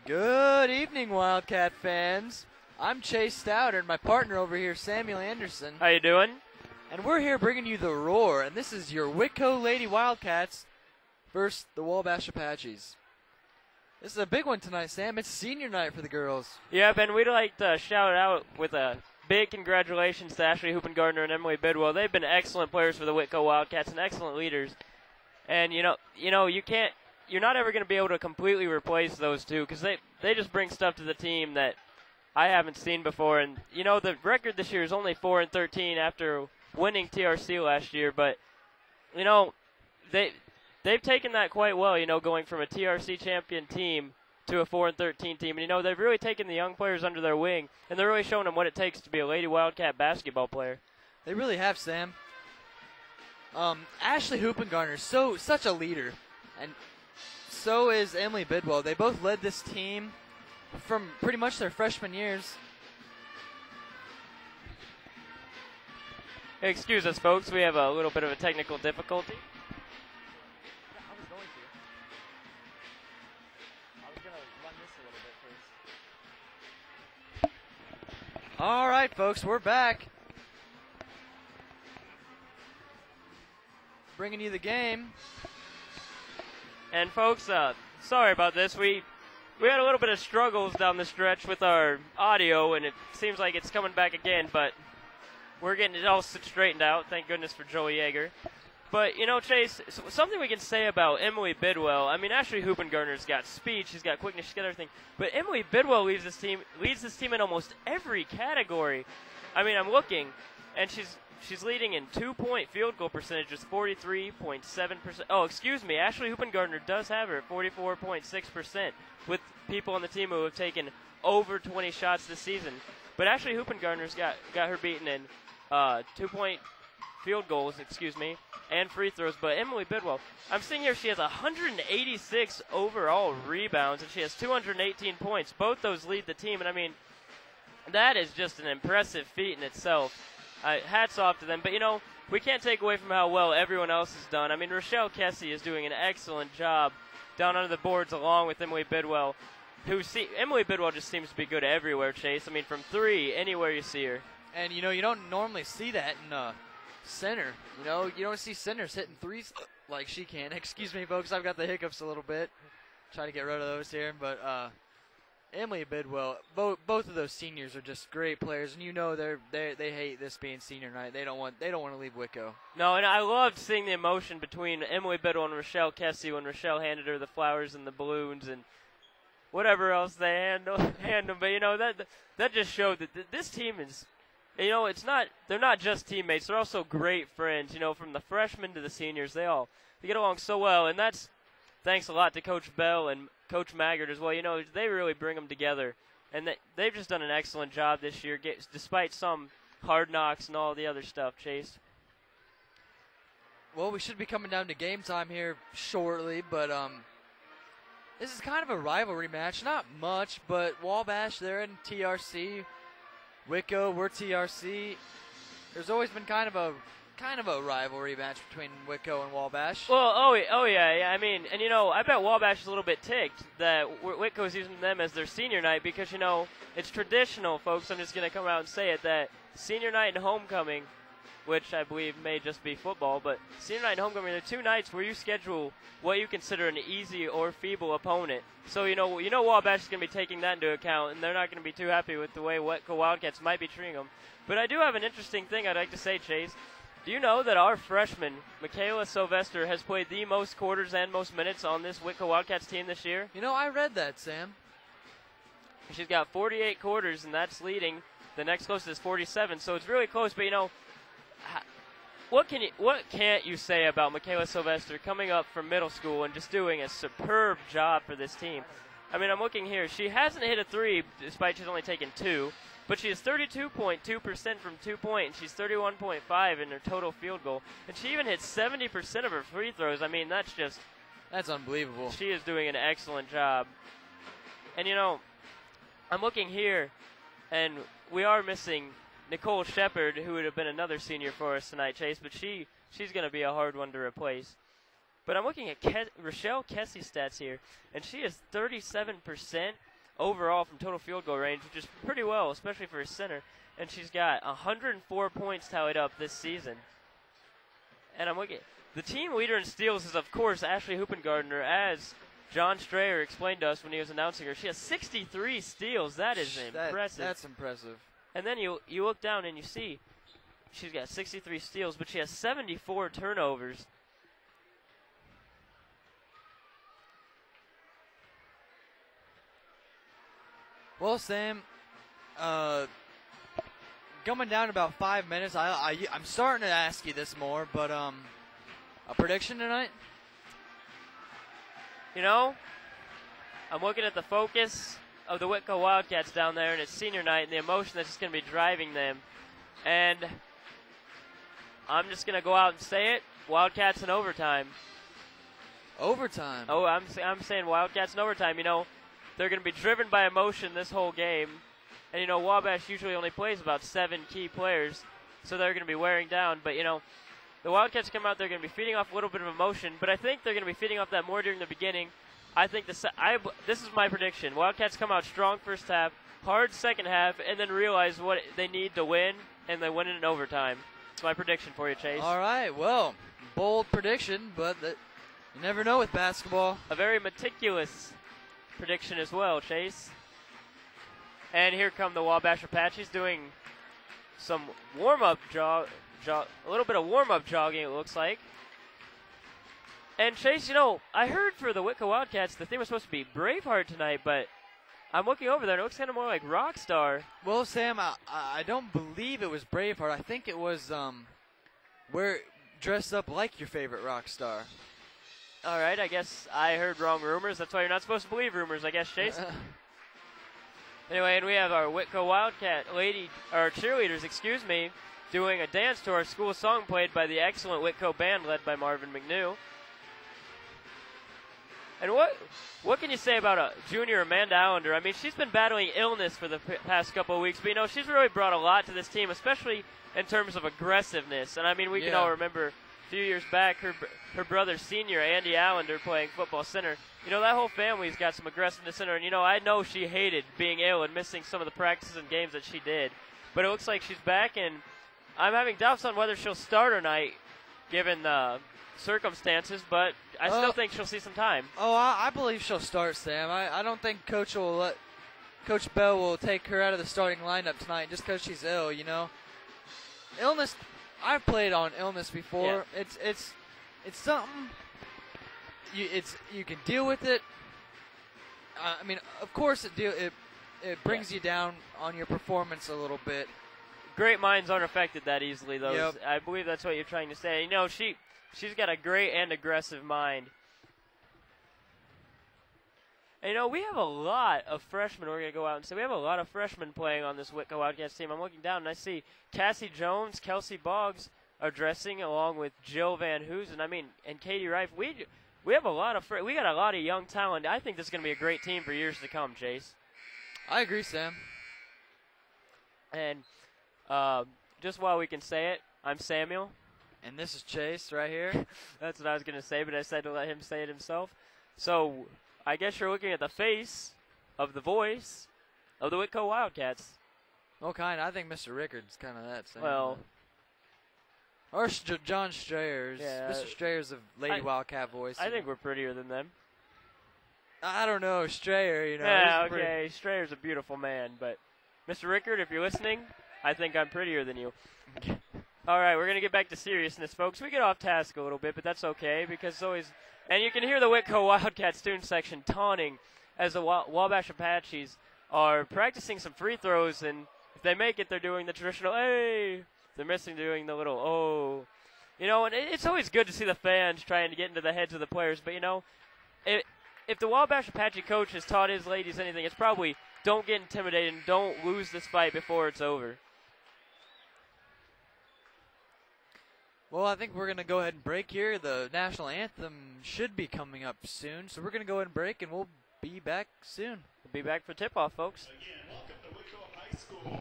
Good evening, Wildcat fans. I'm Chase Stouter, and my partner over here, Samuel Anderson. How you doing? And we're here bringing you the Roar, and this is your Whitko Lady Wildcats versus the Wabash Apaches. This is a big one tonight, Sam. It's senior night for the girls. Yeah, Ben, we'd like to shout out with a big congratulations to Ashley Hoopengardner and Emily Bidwell. They've been excellent players for the Whitko Wildcats and excellent leaders. And you're not ever going to be able to completely replace those two because they just bring stuff to the team that I haven't seen before. And the record this year is only 4-13 after winning TRC last year, but they've taken that quite well. Going from a TRC champion team to a 4-13 team, and they've really taken the young players under their wing, and they're really showing them what it takes to be a Lady Wildcat basketball player. They really have, Sam. Ashley Hoopengardner is such a leader, and so is Emily Bidwell. They both led this team from pretty much their freshman years. Excuse us, folks. We have a little bit of a technical difficulty. All right, folks, we're back. Bringing you the game. And folks, sorry about this. We had a little bit of struggles down the stretch with our audio, and it seems like it's coming back again, but we're getting it all straightened out. Thank goodness for Joey Yeager. But, Chase, something we can say about Emily Bidwell, I mean, Ashley Hoopengardner's got speed, she's got quickness, she's got everything. But Emily Bidwell leads this team in almost every category. I mean, I'm looking, and she's leading in 2-point field goal percentage, just 43.7%. Oh, excuse me, Ashley Hoopengardner does have her at 44.6% with people on the team who have taken over 20 shots this season. But Ashley Hoopengardner's got her beaten in 2-point field goals, and free throws. But Emily Bidwell, I'm seeing here she has 186 overall rebounds, and she has 218 points. Both those lead the team, and I mean, that is just an impressive feat in itself. Hats off to them. But, we can't take away from how well everyone else has done. I mean, Rochelle Kessie is doing an excellent job down under the boards along with Emily Bidwell. Emily Bidwell just seems to be good everywhere, Chase. I mean, from three, anywhere you see her. And, you don't normally see that in center. You don't see centers hitting threes like she can. Excuse me, folks. I've got the hiccups a little bit. Trying to get rid of those here. But Emily Bidwell, both of those seniors are just great players, and they hate this being senior night. They don't want to leave Whitko. No, and I loved seeing the emotion between Emily Bidwell and Rochelle Kessie when Rochelle handed her the flowers and the balloons and whatever else they hand them. But that just showed that this team is, they're not just teammates. They're also great friends. From the freshmen to the seniors, they get along so well, and that's thanks a lot to Coach Bell and Coach Maggard as well. They really bring them together, and they've just done an excellent job this year, despite some hard knocks and all the other stuff, Chase. Well, we should be coming down to game time here shortly, but this is kind of a rivalry match. Not much, but Wabash, they're in TRC. Whitko, we're TRC. There's always been kind of a rivalry match between Whitko and Wabash. Well, oh yeah. I mean, and I bet Wabash is a little bit ticked that Whitko's using them as their senior night because it's traditional, folks. I'm just gonna come out and say it that senior night and homecoming, which I believe may just be football, but senior night and homecoming are two nights where you schedule what you consider an easy or feeble opponent. So Wabash is gonna be taking that into account, and they're not gonna be too happy with the way Whitko Wildcats might be treating them. But I do have an interesting thing I'd like to say, Chase. Do you know that our freshman, Michaela Sylvester, has played the most quarters and most minutes on this Whitko Wildcats team this year? I read that, Sam. She's got 48 quarters, and that's leading. The next closest is 47, so it's really close. But, what can't you say about Michaela Sylvester coming up from middle school and just doing a superb job for this team? I mean, I'm looking here. She hasn't hit a three, despite she's only taken two. But she is 32.2% from 2-point, and she's 31.5 in her total field goal. And she even hits 70% of her free throws. I mean, that's unbelievable. She is doing an excellent job. And, I'm looking here, and we are missing Nicole Shepard, who would have been another senior for us tonight, Chase, but she's going to be a hard one to replace. But I'm looking at Rochelle Kessie's stats here, and she is 37% overall from total field goal range, which is pretty well, especially for a center. And she's got 104 points tallied up this season. And I'm looking. The team leader in steals is, of course, Ashley Hoopengardner, as John Strayer explained to us when he was announcing her. She has 63 steals. That is impressive. That's impressive. And then you look down and you see she's got 63 steals, but she has 74 turnovers. Well, Sam, coming down about 5 minutes, I'm starting to ask you this more, but a prediction tonight? You know, I'm looking at the focus of the Whitko Wildcats down there, and it's senior night, and the emotion that's just going to be driving them. And I'm just going to go out and say it, Wildcats in overtime. Overtime? Oh, I'm saying Wildcats in overtime. You know, they're going to be driven by emotion this whole game. And, you know, Wabash usually only plays about 7 key players, so they're going to be wearing down. But, you know, the Wildcats come out, they're going to be feeding off a little bit of emotion, but I think they're going to be feeding off that more during the beginning. I think this is my prediction. Wildcats come out strong first half, hard second half, and then realize what they need to win, and they win it in overtime. It's my prediction for you, Chase. All right, well, bold prediction, but you never know with basketball. A very meticulous prediction as well, Chase. And here come the Wabash Apaches doing some warm-up a little bit of warm-up jogging, it looks like. And Chase, you know, I heard for the Whitko Wildcats the theme was supposed to be Braveheart tonight, but I'm looking over there and it looks kind of more like Rockstar. Well, Sam, I don't believe it was Braveheart. I think it was we're dressed up like your favorite rock star. All right, I guess I heard wrong rumors. That's why you're not supposed to believe rumors, I guess, Chase. Anyway, and we have our Whitko Wildcat cheerleaders, doing a dance to our school song played by the excellent Whitko band led by Marvin McNew. And what can you say about junior Amanda Allender? I mean, she's been battling illness for the past couple of weeks, but, you know, she's really brought a lot to this team, especially in terms of aggressiveness. And, I mean, we can all remember a few years back her brother, senior Andy Allender, playing football center. You know, that whole family's got some aggressiveness in her. And, you know, I know she hated being ill and missing some of the practices and games that she did. But it looks like she's back, and I'm having doubts on whether she'll start or not, given the circumstances, but I still think she'll see some time. Oh, I believe she'll start, Sam. I don't think Coach Bell will take her out of the starting lineup tonight just because she's ill, you know. Illness, I've played on illness before. Yeah. It's something you can deal with it. I mean, of course it brings you down on your performance a little bit. Great minds aren't affected that easily, though. Yep. I believe that's what you're trying to say. You know, she's got a great and aggressive mind. And, you know, we have a lot of freshmen. We're going to go out and say we have a lot of freshmen playing on this Whitko Wildcats team. I'm looking down and I see Cassie Jones, Kelsey Boggs are dressing along with Jill Van Hoosen. I mean, and Katie Reif. We have a lot of we got a lot of young talent. I think this is going to be a great team for years to come, Chase. I agree, Sam. And just while we can say it, I'm Samuel. And this is Chase right here. That's what I was going to say, but I said to let him say it himself. So I guess you're looking at the face of the voice of the Whitko Wildcats. Well, I think Mr. Rickard's kind of that, Sam. Well. Or John Strayers. Yeah, Mr. Strayer's a Lady Wildcat voice. I think we're prettier than them. I don't know, Strayer, you know. Yeah, okay. Strayer's a beautiful man, but Mr. Rickard, if you're listening, I think I'm prettier than you. All right, we're going to get back to seriousness, folks. We get off task a little bit, but that's okay because it's always – and you can hear the Whitko Wildcat student section taunting as the Wabash Apaches are practicing some free throws, and if they make it, they're doing the traditional, hey. They're missing doing the little, oh. You know, and it's always good to see the fans trying to get into the heads of the players, but, you know, if the Wabash Apache coach has taught his ladies anything, it's probably don't get intimidated and don't lose this fight before it's over. Well, I think we're going to go ahead and break here. The national anthem should be coming up soon, so we're going to go ahead and break, and we'll be back soon. We'll be back for tip-off, folks. Again, welcome to Whitko High School.